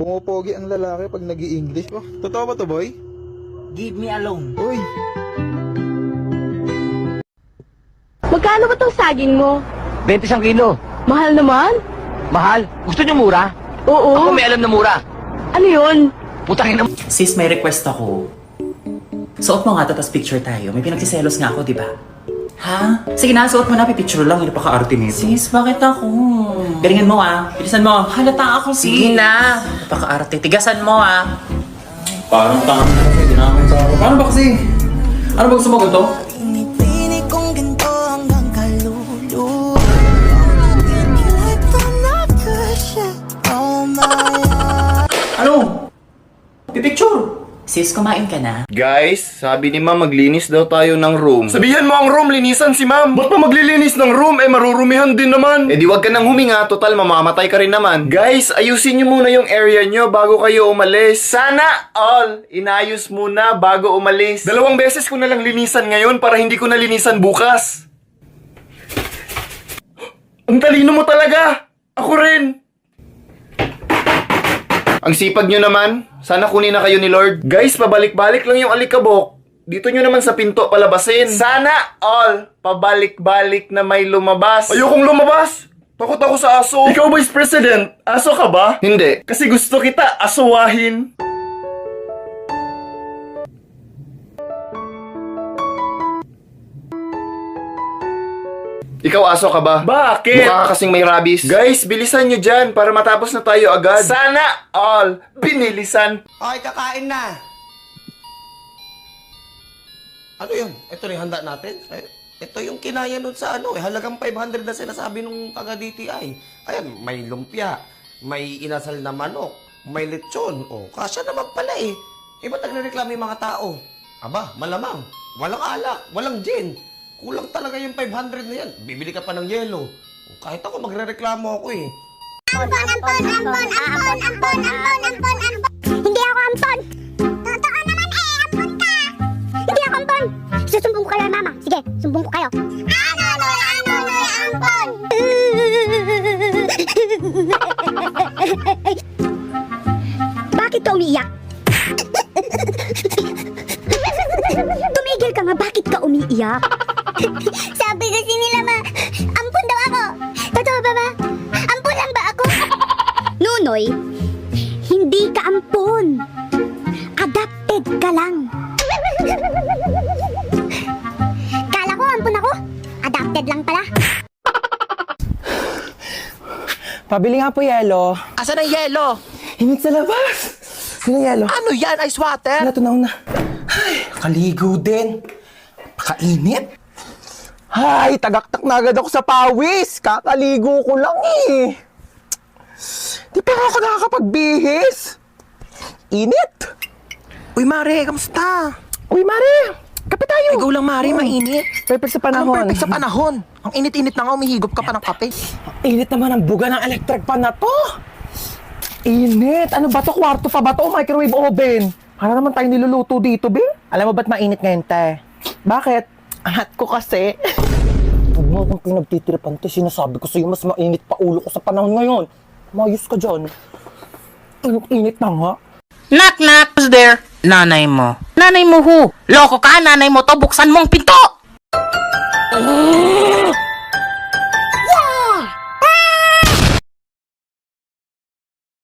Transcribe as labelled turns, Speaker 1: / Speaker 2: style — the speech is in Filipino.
Speaker 1: Pumupogi ang lalaki pag nag-i-English. Oh, totoo ba to, boy?
Speaker 2: Give me alone.
Speaker 1: Uy,
Speaker 3: Magkano ba tong saging mo?
Speaker 4: 21 kilo.
Speaker 3: Mahal naman.
Speaker 4: Mahal? Gusto nyo mura?
Speaker 3: Oo.
Speaker 4: Ako may alam na mura.
Speaker 3: Ano yun?
Speaker 4: Putangin na.
Speaker 2: Sis, may request ako. Suot mo nga to, tas picture tayo. May pinagsiselos nga ako, di ba? Ha? Sige na, suot mo na. Pipicture lang. Hindi napaka-arte nito. Sis, bakit ako? Galingan mo ah. Bilisan mo. Halata ako, sis. Sige na. Napaka-arte. Tigasan mo ah. Parang tanga na lang. Hindi namin sa ako. Paano ba kasi? Ano ba gusto mo ganito?
Speaker 5: Pinipili kong ganito hanggang kalulu.
Speaker 2: Ano? Pipicture. Sis, kumain ka na?
Speaker 6: Guys, sabi ni ma'am maglinis daw tayo ng room. Sabihan mo ang room, linisan si ma'am. Ba't pa maglilinis ng room? Marurumihan din naman. Eh di wag ka nang huminga, total mamamatay ka rin naman. Guys, ayusin nyo muna yung area nyo bago kayo umalis. Sana all inayos muna bago umalis. 2 beses ko na lang linisan ngayon para hindi ko na linisan bukas. Ang talino mo talaga. Ako rin. Ang sipag nyo naman, sana kunin na kayo ni Lord. Guys, pabalik-balik lang yung alikabok. Dito nyo naman sa pinto palabasin. Sana all pabalik-balik na may lumabas. Ayokong lumabas! Takot ako sa aso. Ikaw, Vice President, aso ka ba? Hindi. Kasi gusto kita asuwahin. Ikaw aso ka ba? Bakit? Mukha ka kasing may rabies. Guys, bilisan nyo dyan para matapos na tayo agad. Sana all binilisan.
Speaker 7: Okay, kakain na. Ano yun? Ito rin handa natin. Ito yung kinaya nun sa halagang 500 na sinasabi nung taga-DTI. Ayan, may lumpia, may inasal na manok, may lechon. O, kasya naman pala eh. Ba't nagre-reklamo yung mga tao? Aba, malamang. Walang alak, walang gin. Kulang talaga yung 500 na yan. Bibili ka pa ng yelo. Kahit ako, magre-reklamo ako eh.
Speaker 8: Hindi ako ampon! Totoo naman ampon ka! Hindi ako ampon! Susumbong ko kayo, mama. Sige, sumbong ko kayo. Ampon! Bakit ka umiiyak? Tumigil ka nga, bakit ka umiiyak? Sabi kasi nila ampun daw ako. Totoo ba ba? Ampun lang ba ako? Nunoy, hindi ka ampun. Adapted ka lang. Kala ko ampun ako. Adapted lang pala.
Speaker 9: Pabili nga po yelo.
Speaker 7: Asan ang yelo?
Speaker 9: Hinit sa labas. Sino yelo?
Speaker 7: Ano yan? Ice water?
Speaker 9: Wala, tunaw na. Ay, kaligo din. Kainit. Ay, tagaktak na agad ako sa pawis. Kakaligo ko lang eh. Di pa ako nakakapagbihis. Init.
Speaker 7: Uy, Mare, kamusta?
Speaker 9: Uy, Mare. Kape tayo.
Speaker 7: Ikaw lang, Mare, mainit.
Speaker 9: Perfect sa panahon.
Speaker 7: Anong perfect sa panahon? Ang init-init na nga, umihigop ka pa ng kape.
Speaker 9: Init naman ang buga ng electric pan na to. Init. Ano ba to? Kwarto pa ba to? Microwave oven. Para naman tayo niluluto dito, be. Alam mo ba't mainit ngayon, te? Bakit? Angat ko kasi. Huwag mo akong pinagtitiripan, te. Sinasabi ko sa'yo, mas mainit pa ulo ko sa panahon ngayon. Mayos ka dyan. Init na nga.
Speaker 2: Knock knock. Who's there? Nanay mo. Nanay mo who? Loko ka, nanay mo to. Buksan mong pinto!